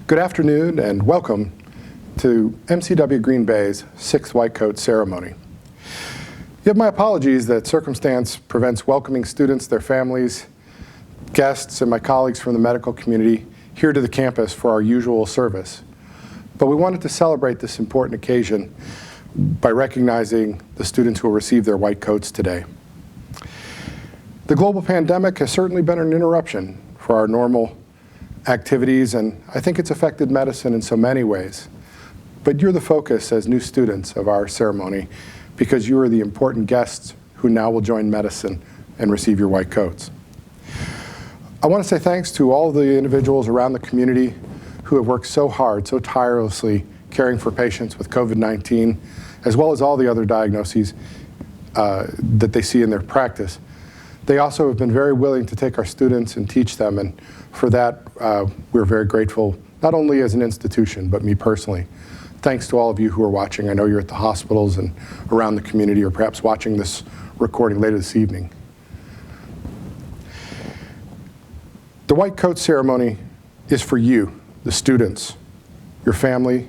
Good afternoon and welcome to MCW Green Bay's 6th White Coat Ceremony. You have my apologies that circumstance prevents welcoming students, their families, guests, and my colleagues from the medical community here to the campus for our usual service. But we wanted to celebrate this important occasion by recognizing the students who will receive their white coats today. The global pandemic has certainly been an interruption for our normal activities, and I think it's affected medicine in so many ways. But you're the focus as new students of our ceremony because you are the important guests who now will join medicine and receive your white coats. I want to say thanks to all the individuals around the community who have worked so hard, so tirelessly, caring for patients with COVID-19, as well as all the other diagnoses that they see in their practice. They also have been very willing to take our students and teach them, and for that, we're very grateful, not only as an institution, but me personally. Thanks to all of you who are watching. I know you're at the hospitals and around the community, or perhaps watching this recording later this evening. The white coat ceremony is for you, the students, your family,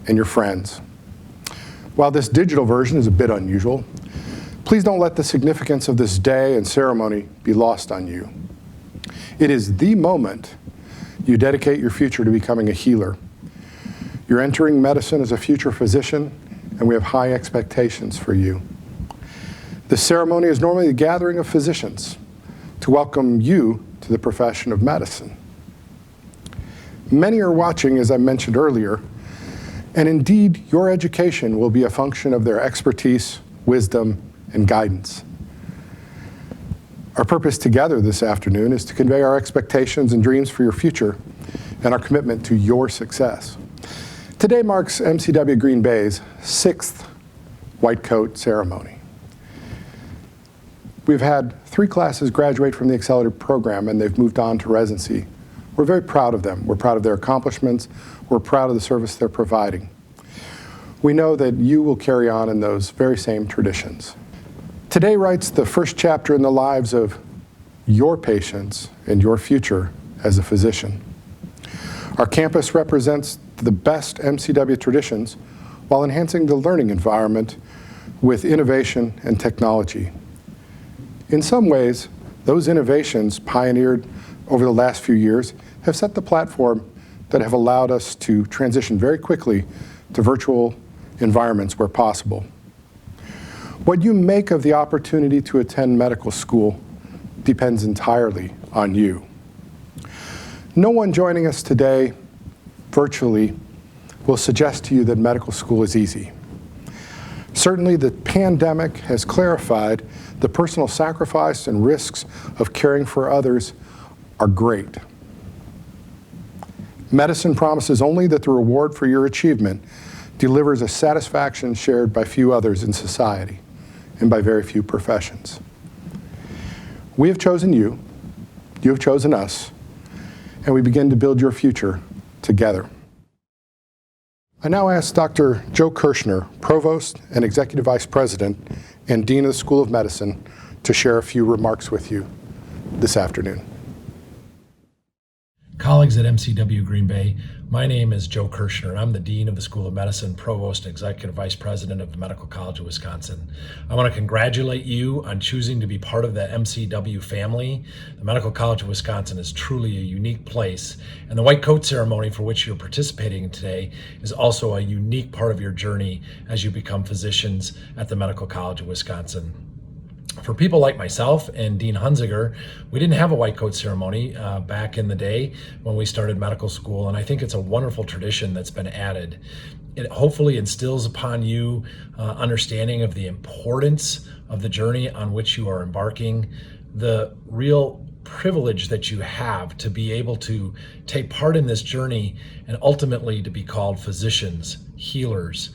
and your friends. While this digital version is a bit unusual, please don't let the significance of this day and ceremony be lost on you. It is the moment you dedicate your future to becoming a healer. You're entering medicine as a future physician, and we have high expectations for you. This ceremony is normally a gathering of physicians to welcome you to the profession of medicine. Many are watching, as I mentioned earlier, and indeed, your education will be a function of their expertise, wisdom, and guidance. Our purpose together this afternoon is to convey our expectations and dreams for your future and our commitment to your success. Today marks MCW Green Bay's 6th White Coat Ceremony. We've had 3 classes graduate from the accelerated program, and they've moved on to residency. We're very proud of them. We're proud of their accomplishments. We're proud of the service they're providing. We know that you will carry on in those very same traditions. Today writes the first chapter in the lives of your patients and your future as a physician. Our campus represents the best MCW traditions while enhancing the learning environment with innovation and technology. In some ways, those innovations pioneered over the last few years have set the platform that have allowed us to transition very quickly to virtual environments where possible. What you make of the opportunity to attend medical school depends entirely on you. No one joining us today virtually will suggest to you that medical school is easy. Certainly, the pandemic has clarified the personal sacrifice and risks of caring for others are great. Medicine promises only that the reward for your achievement delivers a satisfaction shared by few others in society and by very few professions. We have chosen you have chosen us, and we begin to build your future together. I now ask Dr. Joe Kirschner, Provost and Executive Vice President and Dean of the School of Medicine, to share a few remarks with you this afternoon. Colleagues at MCW Green Bay, my name is Joe Kirschner. I'm the Dean of the School of Medicine, Provost and Executive Vice President of the Medical College of Wisconsin. I want to congratulate you on choosing to be part of the MCW family. The Medical College of Wisconsin is truly a unique place, and the White Coat Ceremony for which you're participating in today is also a unique part of your journey as you become physicians at the Medical College of Wisconsin. For people like myself and Dean Hunziger, we didn't have a white coat ceremony back in the day when we started medical school, and I think it's a wonderful tradition that's been added. It hopefully instills upon you understanding of the importance of the journey on which you are embarking, the real privilege that you have to be able to take part in this journey and ultimately to be called physicians, healers,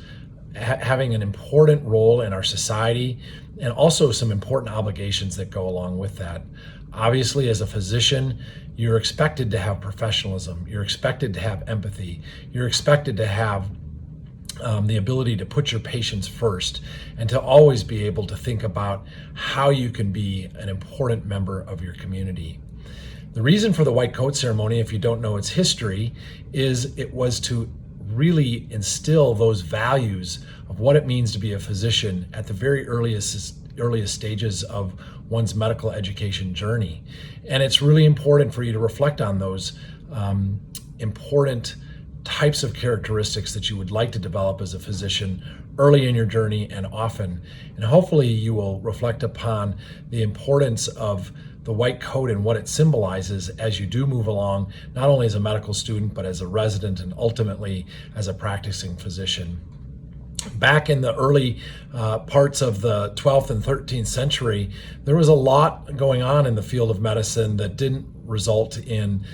having an important role in our society, and also some important obligations that go along with that. Obviously, as a physician, you're expected to have professionalism, you're expected to have empathy, you're expected to have the ability to put your patients first and to always be able to think about how you can be an important member of your community. The reason for the white coat ceremony, if you don't know its history, is it was to really instill those values of what it means to be a physician at the very earliest stages of one's medical education journey. And it's really important for you to reflect on those important types of characteristics that you would like to develop as a physician early in your journey and often. And hopefully you will reflect upon the importance of the white coat and what it symbolizes as you do move along, not only as a medical student, but as a resident and ultimately as a practicing physician. Back in the early parts of the 12th and 13th century, there was a lot going on in the field of medicine that didn't result in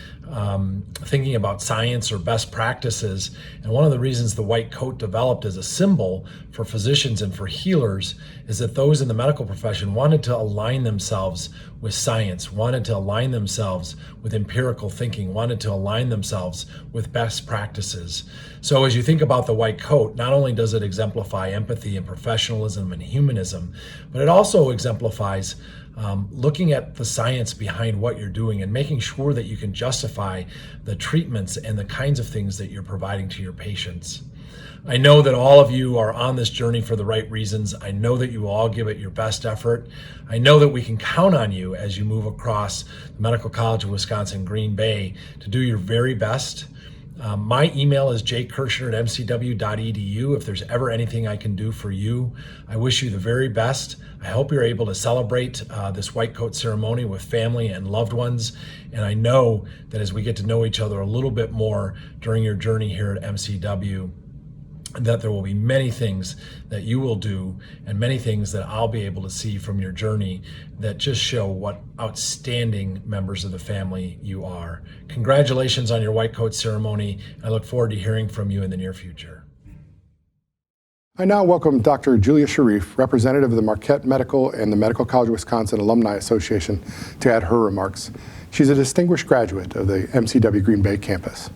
thinking about science or best practices. And one of the reasons the white coat developed as a symbol for physicians and for healers is that those in the medical profession wanted to align themselves with science, wanted to align themselves with empirical thinking, wanted to align themselves with best practices. So as you think about the white coat, not only does it exemplify empathy and professionalism and humanism, but it also exemplifies looking at the science behind what you're doing and making sure that you can justify the treatments and the kinds of things that you're providing to your patients. I know that all of you are on this journey for the right reasons. I know that you will all give it your best effort. I know that we can count on you as you move across the Medical College of Wisconsin Green Bay to do your very best. My email is jkirschner@mcw.edu. If there's ever anything I can do for you, I wish you the very best. I hope you're able to celebrate this white coat ceremony with family and loved ones. And I know that as we get to know each other a little bit more during your journey here at MCW, that there will be many things that you will do and many things that I'll be able to see from your journey that just show what outstanding members of the family you are. Congratulations on your white coat ceremony. I look forward to hearing from you in the near future. I now welcome Dr. Julia Sharif, representative of the Marquette Medical and the Medical College of Wisconsin Alumni Association, to add her remarks. She's a distinguished graduate of the MCW Green Bay campus.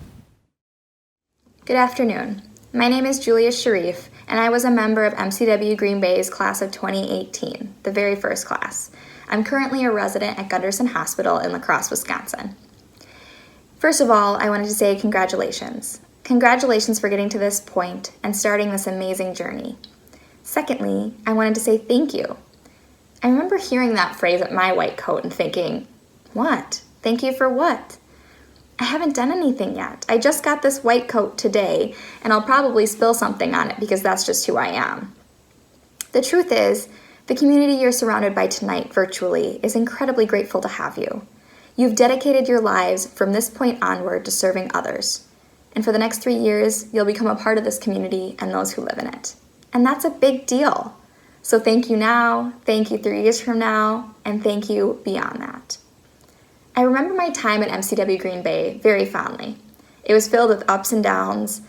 Good afternoon. My name is Julia Sharif, and I was a member of MCW Green Bay's class of 2018, the very first class. I'm currently a resident at Gunderson Hospital in La Crosse, Wisconsin. First of all, I wanted to say congratulations. Congratulations for getting to this point and starting this amazing journey. Secondly, I wanted to say thank you. I remember hearing that phrase at my white coat and thinking, what? Thank you for what? I haven't done anything yet. I just got this white coat today, and I'll probably spill something on it because that's just who I am. The truth is, the community you're surrounded by tonight virtually is incredibly grateful to have you. You've dedicated your lives from this point onward to serving others. And for the next 3 years, you'll become a part of this community and those who live in it. And that's a big deal. So thank you now, thank you 3 years from now, and thank you beyond that. I remember my time at MCW Green Bay very fondly. It was filled with ups and downs.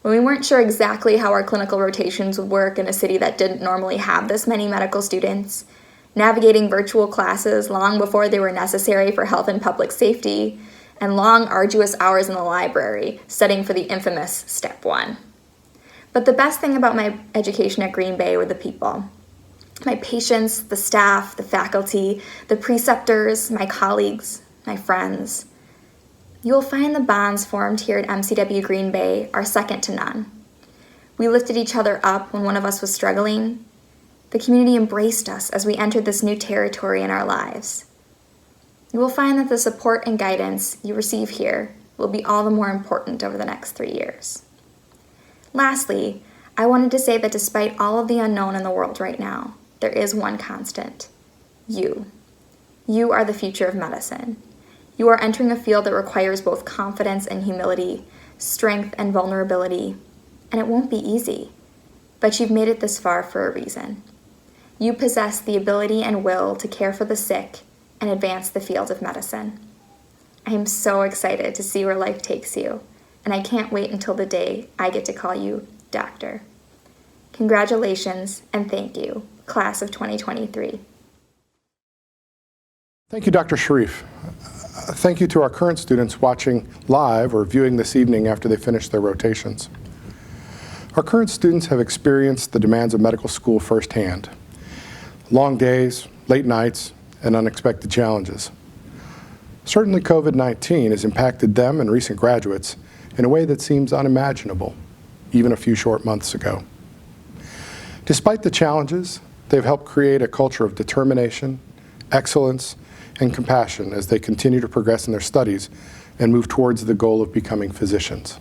When we weren't sure exactly how our clinical rotations would work in a city that didn't normally have this many medical students, navigating virtual classes long before they were necessary for health and public safety, and long, arduous hours in the library studying for the infamous Step 1. But the best thing about my education at Green Bay were the people. My patients, the staff, the faculty, the preceptors, my colleagues, my friends. You will find the bonds formed here at MCW Green Bay are second to none. We lifted each other up when one of us was struggling. The community embraced us as we entered this new territory in our lives. You will find that the support and guidance you receive here will be all the more important over the next 3 years. Lastly, I wanted to say that despite all of the unknown in the world right now, there is one constant: you. You are the future of medicine. You are entering a field that requires both confidence and humility, strength and vulnerability, and it won't be easy, but you've made it this far for a reason. You possess the ability and will to care for the sick and advance the field of medicine. I am so excited to see where life takes you, and I can't wait until the day I get to call you Doctor. Congratulations and thank you, class of 2023. Thank you, Dr. Sharif. Thank you to our current students watching live or viewing this evening after they finish their rotations. Our current students have experienced the demands of medical school firsthand. Long days, late nights, and unexpected challenges. Certainly COVID-19 has impacted them and recent graduates in a way that seems unimaginable, even a few short months ago. Despite the challenges, they've helped create a culture of determination, excellence, and compassion as they continue to progress in their studies and move towards the goal of becoming physicians.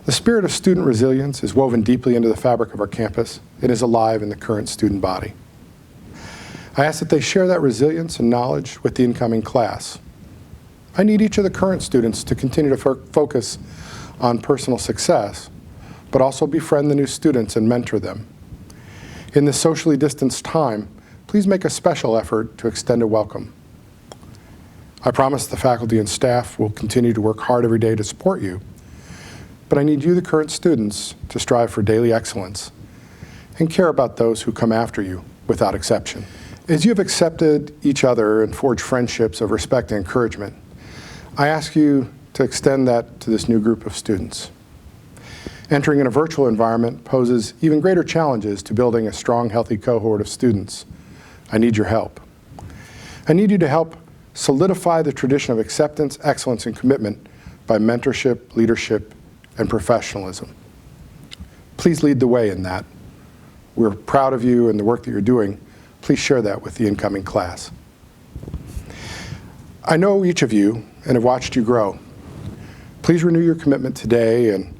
The spirit of student resilience is woven deeply into the fabric of our campus and is alive in the current student body. I ask that they share that resilience and knowledge with the incoming class. I need each of the current students to continue to focus on personal success, but also befriend the new students and mentor them. In this socially distanced time, please make a special effort to extend a welcome. I promise the faculty and staff will continue to work hard every day to support you, but I need you, the current students, to strive for daily excellence and care about those who come after you without exception. As you have accepted each other and forged friendships of respect and encouragement, I ask you to extend that to this new group of students. Entering in a virtual environment poses even greater challenges to building a strong, healthy cohort of students. I need your help. I need you to help solidify the tradition of acceptance, excellence, and commitment by mentorship, leadership, and professionalism. Please lead the way in that. We're proud of you and the work that you're doing. Please share that with the incoming class. I know each of you and have watched you grow. Please renew your commitment today and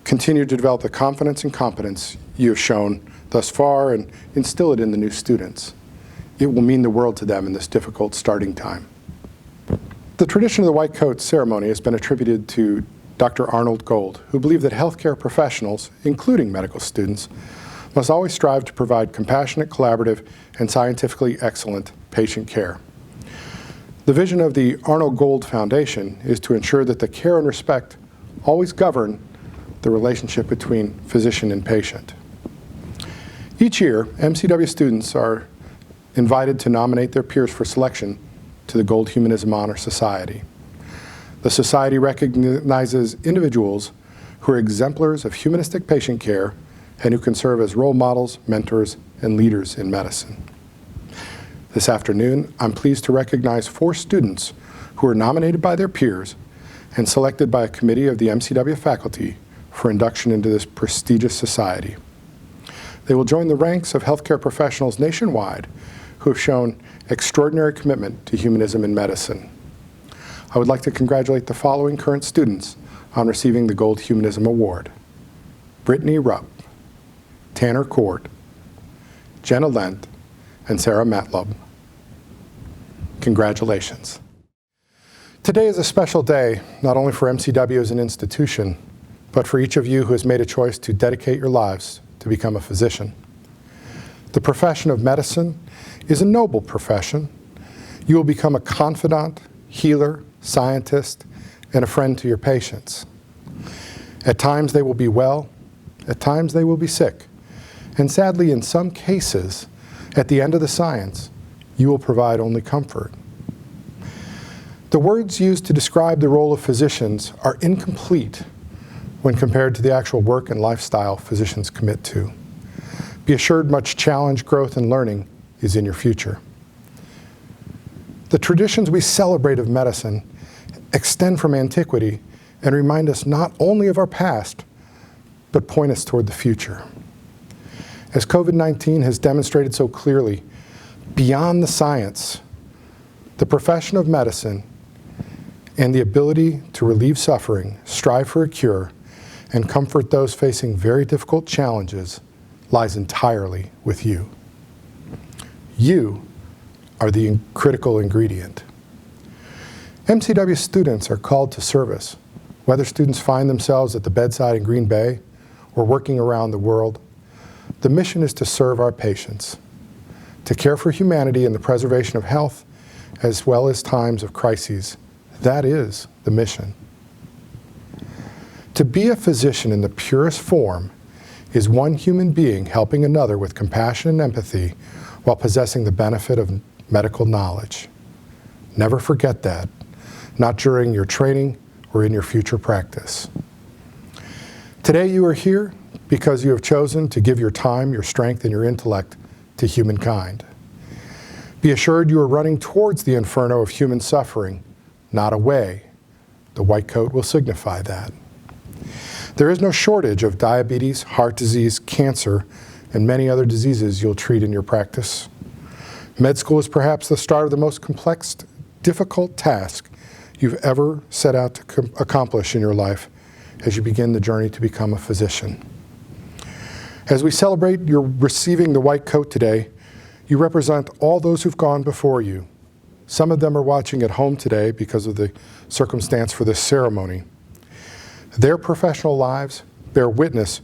continue to develop the confidence and competence you have shown thus far and instill it in the new students. It will mean the world to them in this difficult starting time. The tradition of the white coat ceremony has been attributed to Dr. Arnold Gold, who believed that healthcare professionals, including medical students, must always strive to provide compassionate, collaborative, and scientifically excellent patient care. The vision of the Arnold Gold Foundation is to ensure that the care and respect always govern the relationship between physician and patient. Each year, MCW students are invited to nominate their peers for selection to the Gold Humanism Honor Society. The Society recognizes individuals who are exemplars of humanistic patient care and who can serve as role models, mentors, and leaders in medicine. This afternoon, I'm pleased to recognize 4 students who were nominated by their peers and selected by a committee of the MCW faculty for induction into this prestigious society. They will join the ranks of healthcare professionals nationwide who have shown extraordinary commitment to humanism in medicine. I would like to congratulate the following current students on receiving the Gold Humanism Award: Brittany Rupp, Tanner Court, Jenna Lent, and Sarah Matlub. Congratulations. Today is a special day, not only for MCW as an institution, but for each of you who has made a choice to dedicate your lives to become a physician. The profession of medicine is a noble profession. You will become a confidant, healer, scientist, and a friend to your patients. At times they will be well, at times they will be sick, and sadly in some cases, at the end of the science, you will provide only comfort. The words used to describe the role of physicians are incomplete when compared to the actual work and lifestyle physicians commit to. Be assured much challenge, growth, and learning is in your future. The traditions we celebrate of medicine extend from antiquity and remind us not only of our past, but point us toward the future. As COVID-19 has demonstrated so clearly, beyond the science, the profession of medicine and the ability to relieve suffering, strive for a cure, and comfort those facing very difficult challenges lies entirely with you. You are the critical ingredient. MCW students are called to service, whether students find themselves at the bedside in Green Bay or working around the world. The mission is to serve our patients, to care for humanity and the preservation of health, as well as times of crises. That is the mission. To be a physician in the purest form is one human being helping another with compassion and empathy while possessing the benefit of medical knowledge. Never forget that, not during your training or in your future practice. Today you are here because you have chosen to give your time, your strength, and your intellect to humankind. Be assured you are running towards the inferno of human suffering, not away. The white coat will signify that. There is no shortage of diabetes, heart disease, cancer, and many other diseases you'll treat in your practice. Med school is perhaps the start of the most complex, difficult task you've ever set out to accomplish in your life as you begin the journey to become a physician. As we celebrate your receiving the white coat today, you represent all those who've gone before you. Some of them are watching at home today because of the circumstance for this ceremony. Their professional lives bear witness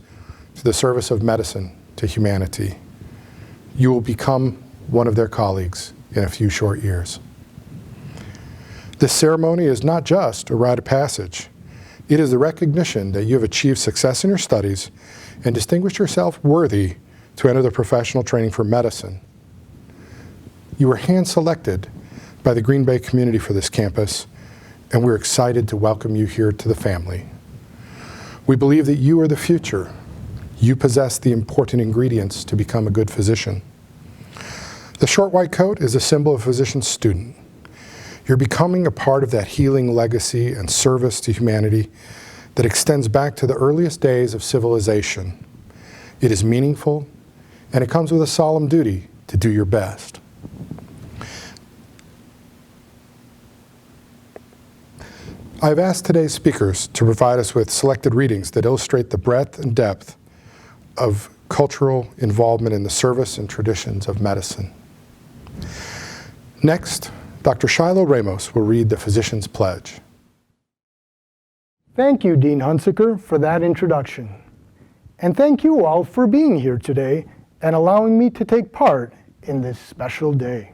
to the service of medicine to humanity. You will become one of their colleagues in a few short years. This ceremony is not just a rite of passage. It is the recognition that you have achieved success in your studies and distinguished yourself worthy to enter the professional training for medicine. You were hand-selected by the Green Bay community for this campus, and we're excited to welcome you here to the family. We believe that you are the future. You possess the important ingredients to become a good physician. The short white coat is a symbol of a physician's student. You're becoming a part of that healing legacy and service to humanity that extends back to the earliest days of civilization. It is meaningful, and it comes with a solemn duty to do your best. I've asked today's speakers to provide us with selected readings that illustrate the breadth and depth of cultural involvement in the service and traditions of medicine. Next, Dr. Shiloh Ramos will read the Physician's Pledge. Thank you, Dean Hunsaker, for that introduction. And thank you all for being here today and allowing me to take part in this special day.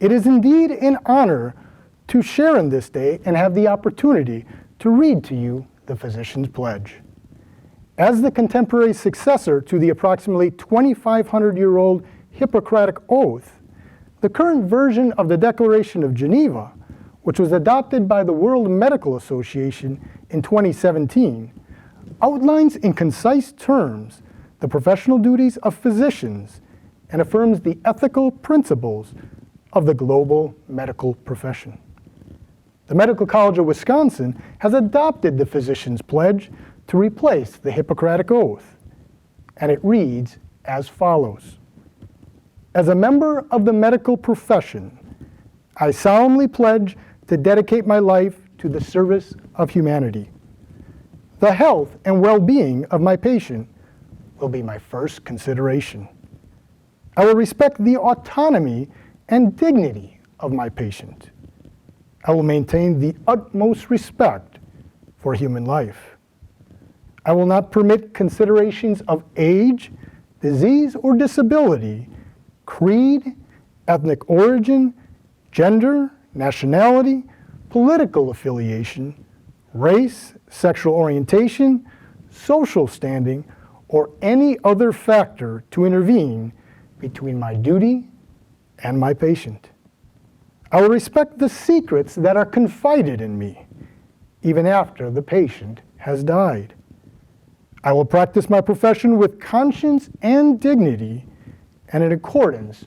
It is indeed an honor to share in this day and have the opportunity to read to you the Physician's Pledge. As the contemporary successor to the approximately 2,500-year-old Hippocratic Oath, the current version of the Declaration of Geneva, which was adopted by the World Medical Association in 2017, outlines in concise terms the professional duties of physicians and affirms the ethical principles of the global medical profession. The Medical College of Wisconsin has adopted the Physician's Pledge to replace the Hippocratic Oath, and it reads as follows. As a member of the medical profession, I solemnly pledge to dedicate my life to the service of humanity. The health and well-being of my patient will be my first consideration. I will respect the autonomy and dignity of my patient. I will maintain the utmost respect for human life. I will not permit considerations of age, disease, or disability, creed, ethnic origin, gender, nationality, political affiliation, race, sexual orientation, social standing, or any other factor to intervene between my duty and my patient. I will respect the secrets that are confided in me, even after the patient has died. I will practice my profession with conscience and dignity and in accordance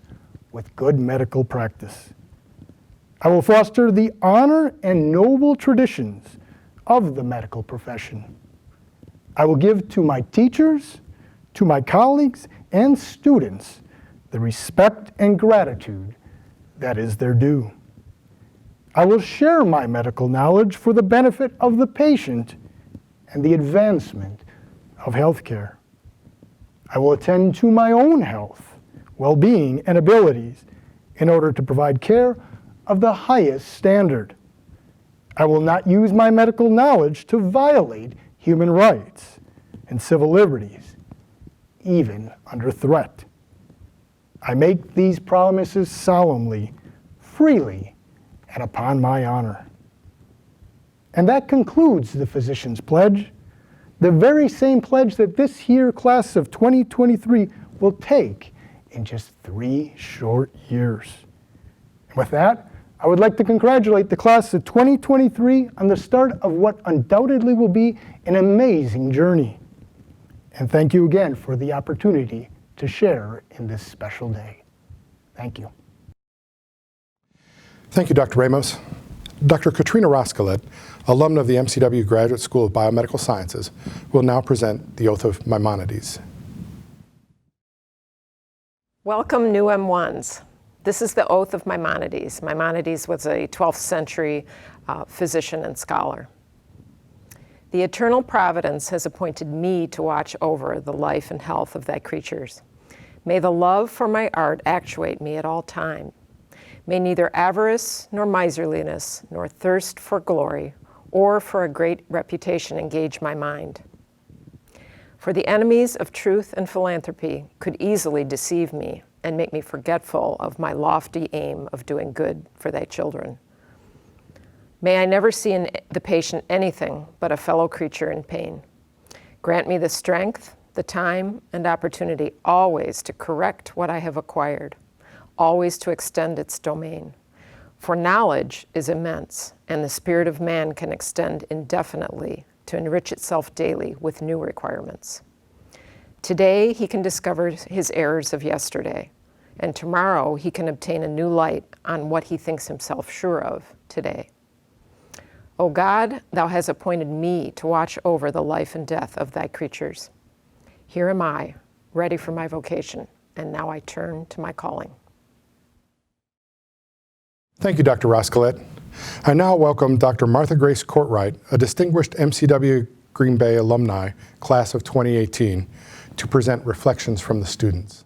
with good medical practice. I will foster the honor and noble traditions of the medical profession. I will give to my teachers, to my colleagues, and students the respect and gratitude that is their due. I will share my medical knowledge for the benefit of the patient and the advancement of healthcare. I will attend to my own health, well-being, and abilities in order to provide care of the highest standard. I will not use my medical knowledge to violate human rights and civil liberties, even under threat. I make these promises solemnly, freely, and upon my honor. And that concludes the Physician's Pledge, the very same pledge that this here class of 2023 will take in just 3 short years. And with that, I would like to congratulate the class of 2023 on the start of what undoubtedly will be an amazing journey. And thank you again for the opportunity to share in this special day. Thank you. Thank you, Dr. Ramos. Dr. Katrina Roskillet, alumna of the MCW Graduate School of Biomedical Sciences, will now present the Oath of Maimonides. Welcome, new M1s. This is the Oath of Maimonides. Maimonides was a 12th century physician and scholar. The eternal providence has appointed me to watch over the life and health of thy creatures. May the love for my art actuate me at all time. May neither avarice nor miserliness, nor thirst for glory, or for a great reputation engage my mind. For the enemies of truth and philanthropy could easily deceive me and make me forgetful of my lofty aim of doing good for thy children. May I never see in the patient anything but a fellow creature in pain. Grant me the strength, the time, and opportunity always to correct what I have acquired, always to extend its domain. For knowledge is immense, and the spirit of man can extend indefinitely to enrich itself daily with new requirements. Today he can discover his errors of yesterday, and tomorrow he can obtain a new light on what he thinks himself sure of today. O God, thou hast appointed me to watch over the life and death of thy creatures. Here am I, ready for my vocation, and now I turn to my calling. Thank you, Dr. Roskillet. I now welcome Dr. Martha Grace Courtwright, a distinguished MCW Green Bay alumni, class of 2018, to present reflections from the students.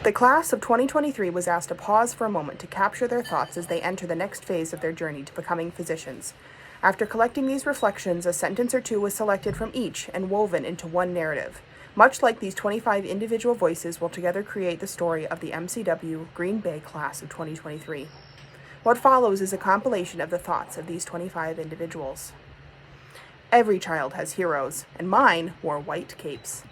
The class of 2023 was asked to pause for a moment to capture their thoughts as they enter the next phase of their journey to becoming physicians. After collecting these reflections, a sentence or two was selected from each and woven into one narrative. Much like these 25 individual voices will together create the story of the MCW Green Bay class of 2023. What follows is a compilation of the thoughts of these 25 individuals. Every child has heroes, and mine wore white capes.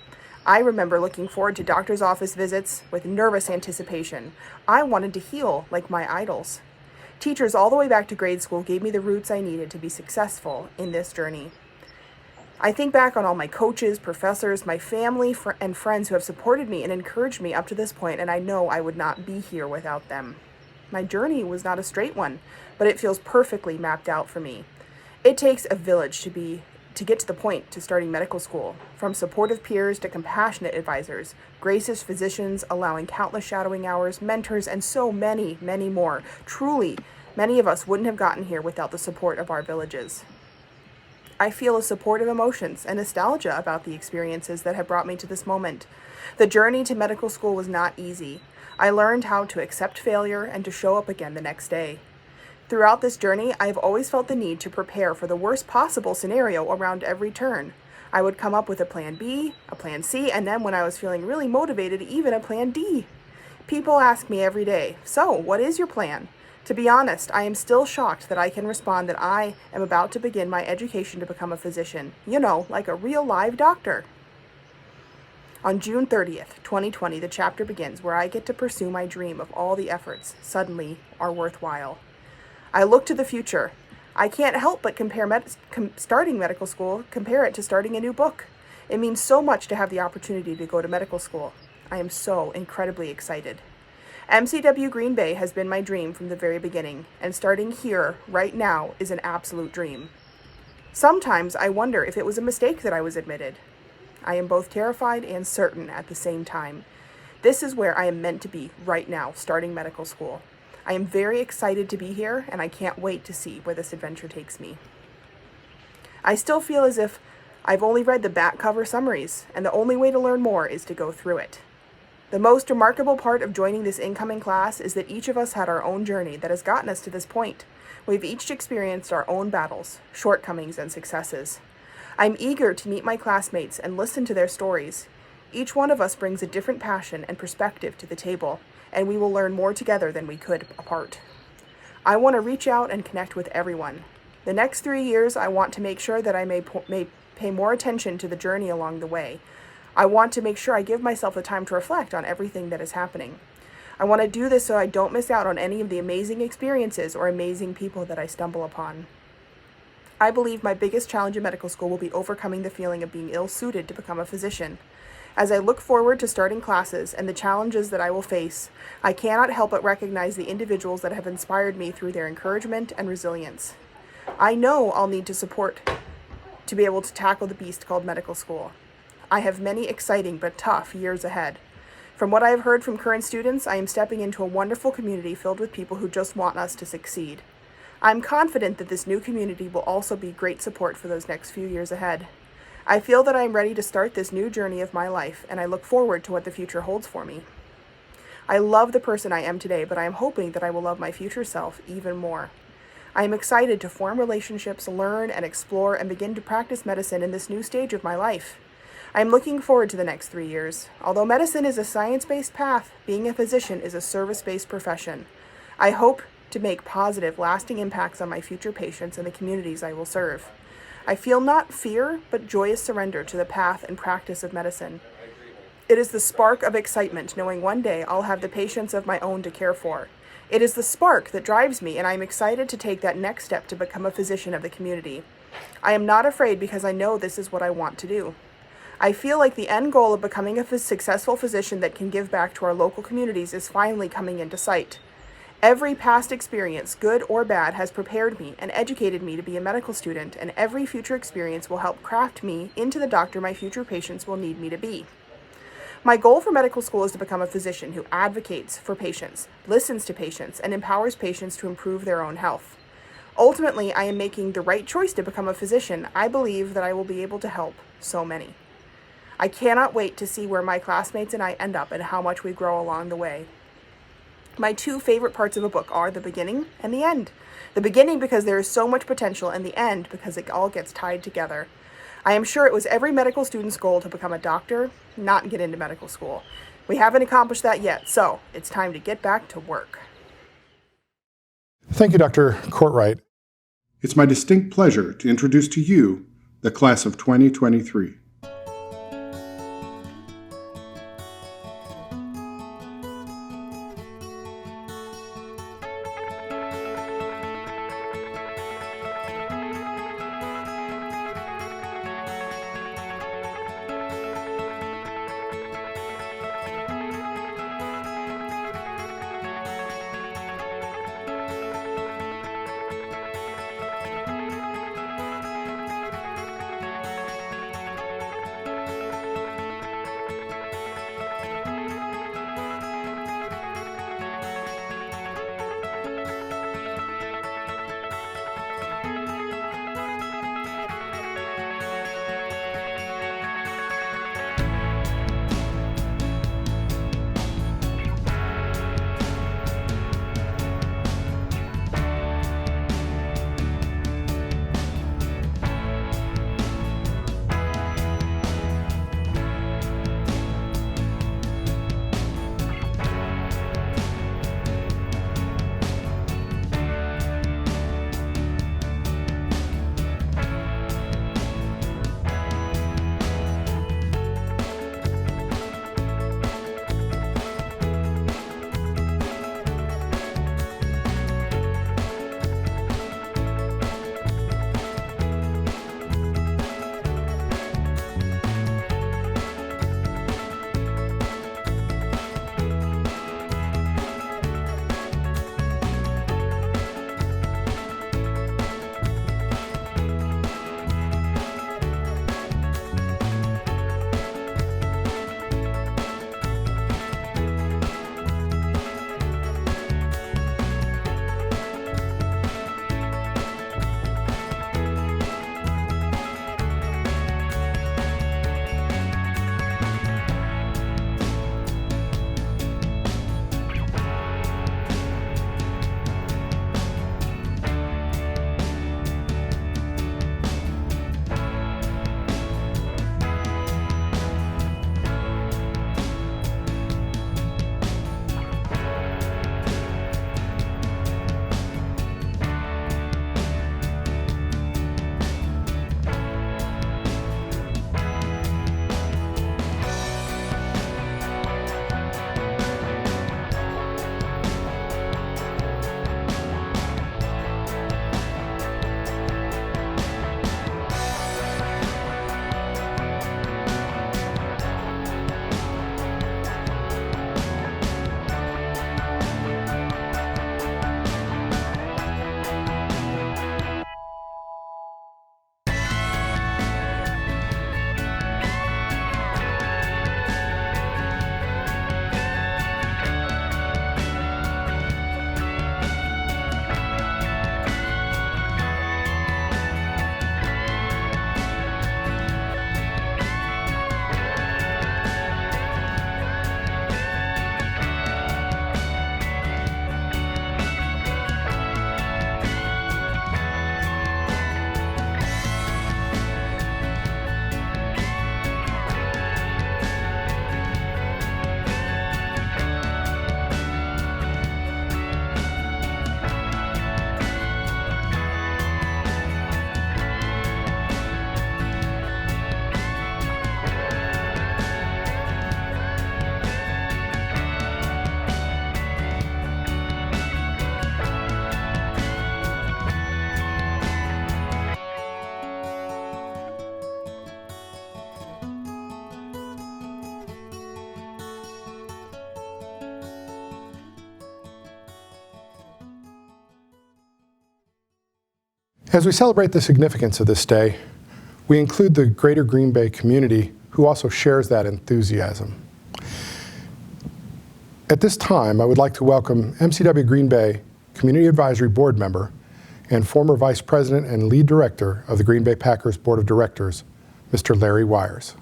I remember looking forward to doctor's office visits with nervous anticipation. I wanted to heal like my idols. Teachers all the way back to grade school gave me the roots I needed to be successful in this journey. I think back on all my coaches, professors, my family, and friends who have supported me and encouraged me up to this point, and I know I would not be here without them. My journey was not a straight one, but it feels perfectly mapped out for me. It takes a village to get to the point to starting medical school, from supportive peers to compassionate advisors, gracious physicians allowing countless shadowing hours, mentors, and so many, many more. Truly, many of us wouldn't have gotten here without the support of our villages. I feel a supportive emotions and nostalgia about the experiences that have brought me to this moment. The journey to medical school was not easy. I learned how to accept failure and to show up again the next day. Throughout this journey, I have always felt the need to prepare for the worst possible scenario around every turn. I would come up with a plan B, a plan C, and then when I was feeling really motivated, even a plan D. People ask me every day, so what is your plan? To be honest, I am still shocked that I can respond that I am about to begin my education to become a physician. You know, like a real live doctor. On June 30th, 2020, the chapter begins where I get to pursue my dream of all the efforts suddenly are worthwhile. I look to the future. I can't help but compare starting medical school, compare it to starting a new book. It means so much to have the opportunity to go to medical school. I am so incredibly excited. MCW Green Bay has been my dream from the very beginning, and starting here, right now, is an absolute dream. Sometimes I wonder if it was a mistake that I was admitted. I am both terrified and certain at the same time. This is where I am meant to be right now, starting medical school. I am very excited to be here, and I can't wait to see where this adventure takes me. I still feel as if I've only read the back cover summaries, and the only way to learn more is to go through it. The most remarkable part of joining this incoming class is that each of us had our own journey that has gotten us to this point. We've each experienced our own battles, shortcomings, and successes. I'm eager to meet my classmates and listen to their stories. Each one of us brings a different passion and perspective to the table, and we will learn more together than we could apart. I want to reach out and connect with everyone. The next 3 years, I want to make sure that I may pay more attention to the journey along the way. I want to make sure I give myself the time to reflect on everything that is happening. I want to do this so I don't miss out on any of the amazing experiences or amazing people that I stumble upon. I believe my biggest challenge in medical school will be overcoming the feeling of being ill-suited to become a physician. As I look forward to starting classes and the challenges that I will face, I cannot help but recognize the individuals that have inspired me through their encouragement and resilience. I know I'll need to support to be able to tackle the beast called medical school. I have many exciting but tough years ahead. From what I have heard from current students, I am stepping into a wonderful community filled with people who just want us to succeed. I'm confident that this new community will also be great support for those next few years ahead. I feel that I am ready to start this new journey of my life, and I look forward to what the future holds for me. I love the person I am today, but I am hoping that I will love my future self even more. I am excited to form relationships, learn and explore, and begin to practice medicine in this new stage of my life. I am looking forward to the next 3 years. Although medicine is a science-based path, being a physician is a service-based profession. I hope to make positive, lasting impacts on my future patients and the communities I will serve. I feel not fear, but joyous surrender to the path and practice of medicine. It is the spark of excitement knowing one day I'll have the patients of my own to care for. It is the spark that drives me, and I am excited to take that next step to become a physician of the community. I am not afraid because I know this is what I want to do. I feel like the end goal of becoming a successful physician that can give back to our local communities is finally coming into sight. Every past experience, good or bad, has prepared me and educated me to be a medical student, and every future experience will help craft me into the doctor my future patients will need me to be. My goal for medical school is to become a physician who advocates for patients, listens to patients, and empowers patients to improve their own health. Ultimately, I am making the right choice to become a physician. I believe that I will be able to help so many. I cannot wait to see where my classmates and I end up and how much we grow along the way. My two favorite parts of a book are the beginning and the end. The beginning because there is so much potential, and the end because it all gets tied together. I am sure it was every medical student's goal to become a doctor, not get into medical school. We haven't accomplished that yet, so it's time to get back to work. Thank you, Dr. Courtwright. It's my distinct pleasure to introduce to you the class of 2023. As we celebrate the significance of this day, we include the greater Green Bay community who also shares that enthusiasm. At this time, I would like to welcome MCW Green Bay Community Advisory Board member and former Vice President and Lead Director of the Green Bay Packers Board of Directors, Mr. Larry Wires.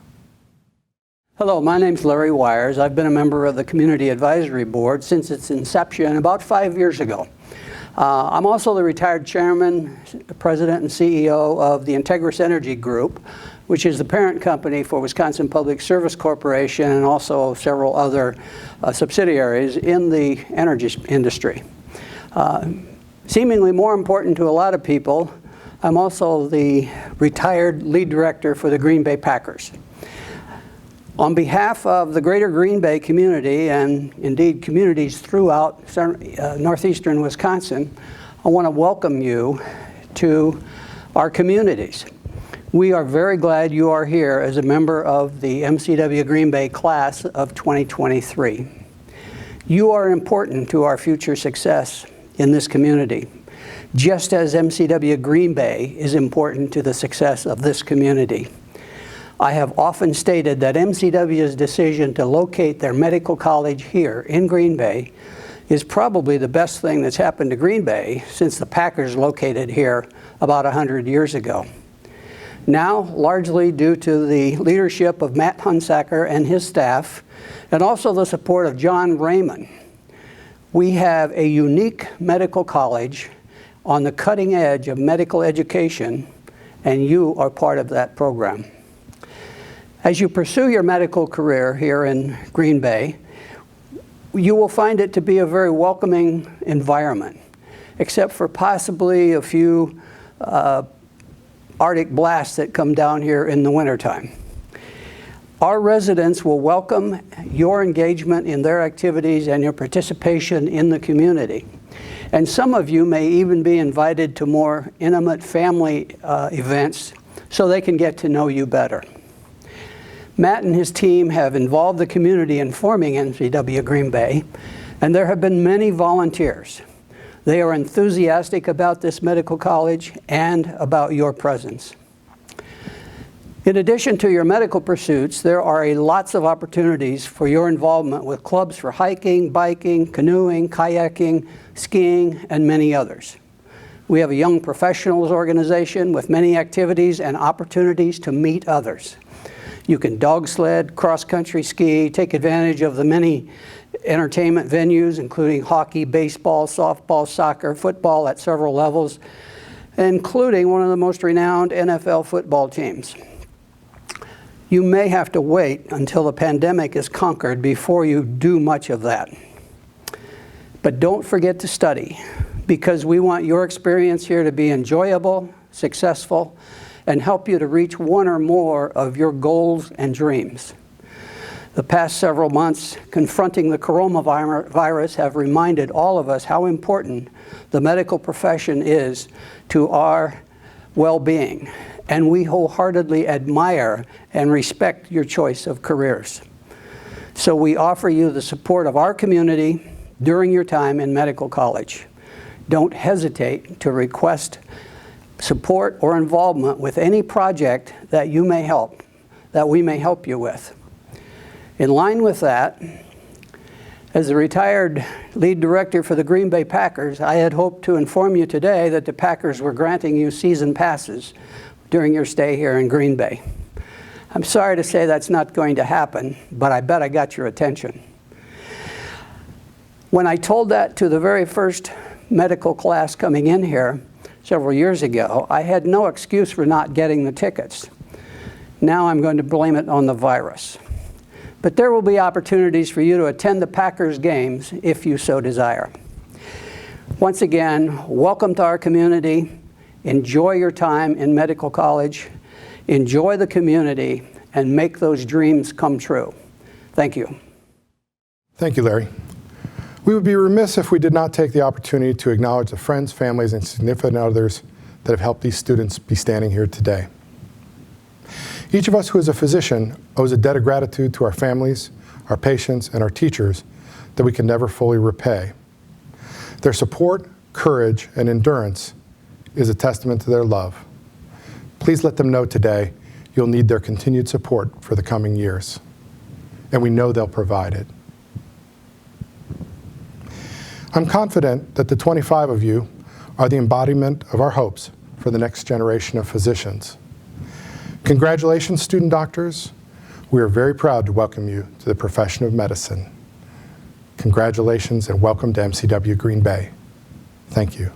Hello, my name's Larry Wires. I've been a member of the Community Advisory Board since its inception about 5 years ago. I'm also the retired Chairman, President, and CEO of the Integris Energy Group, which is the parent company for Wisconsin Public Service Corporation and also several other subsidiaries in the energy industry. Seemingly more important to a lot of people, I'm also the retired lead director for the Green Bay Packers. On behalf of the greater Green Bay community, and indeed communities throughout northeastern Wisconsin, I want to welcome you to our communities. We are very glad you are here as a member of the MCW Green Bay class of 2023. You are important to our future success in this community, just as MCW Green Bay is important to the success of this community. I have often stated that MCW's decision to locate their medical college here in Green Bay is probably the best thing that's happened to Green Bay since the Packers located here about 100 years ago. Now, largely due to the leadership of Matt Hunsaker and his staff, and also the support of John Raymond, we have a unique medical college on the cutting edge of medical education, and you are part of that program. As you pursue your medical career here in Green Bay, you will find it to be a very welcoming environment, except for possibly a few Arctic blasts that come down here in the wintertime. Our residents will welcome your engagement in their activities and your participation in the community. And some of you may even be invited to more intimate family events so they can get to know you better. Matt and his team have involved the community in forming MCW Green Bay, and there have been many volunteers. They are enthusiastic about this medical college and about your presence. In addition to your medical pursuits, there are lots of opportunities for your involvement with clubs for hiking, biking, canoeing, kayaking, skiing, and many others. We have a young professionals organization with many activities and opportunities to meet others. You can dog sled, cross-country ski, take advantage of the many entertainment venues, including hockey, baseball, softball, soccer, football at several levels, including one of the most renowned NFL football teams. You may have to wait until the pandemic is conquered before you do much of that. But don't forget to study, because we want your experience here to be enjoyable, successful, and help you to reach one or more of your goals and dreams. The past several months confronting the coronavirus have reminded all of us how important the medical profession is to our well-being, and we wholeheartedly admire and respect your choice of careers. So we offer you the support of our community during your time in medical college. Don't hesitate to request support or involvement with any project that we may help you with. In line with that, as the retired lead director for the Green Bay Packers, I had hoped to inform you today that the Packers were granting you season passes during your stay here in Green Bay. I'm sorry to say that's not going to happen, but I bet I got your attention. When I told that to the very first medical class coming in here several years ago, I had no excuse for not getting the tickets. Now I'm going to blame it on the virus. But there will be opportunities for you to attend the Packers games if you so desire. Once again, welcome to our community. Enjoy your time in medical college. Enjoy the community and make those dreams come true. Thank you. Thank you, Larry. We would be remiss if we did not take the opportunity to acknowledge the friends, families, and significant others that have helped these students be standing here today. Each of us who is a physician owes a debt of gratitude to our families, our patients, and our teachers that we can never fully repay. Their support, courage, and endurance is a testament to their love. Please let them know today you'll need their continued support for the coming years, and we know they'll provide it. I'm confident that the 25 of you are the embodiment of our hopes for the next generation of physicians. Congratulations, student doctors. We are very proud to welcome you to the profession of medicine. Congratulations and welcome to MCW Green Bay. Thank you.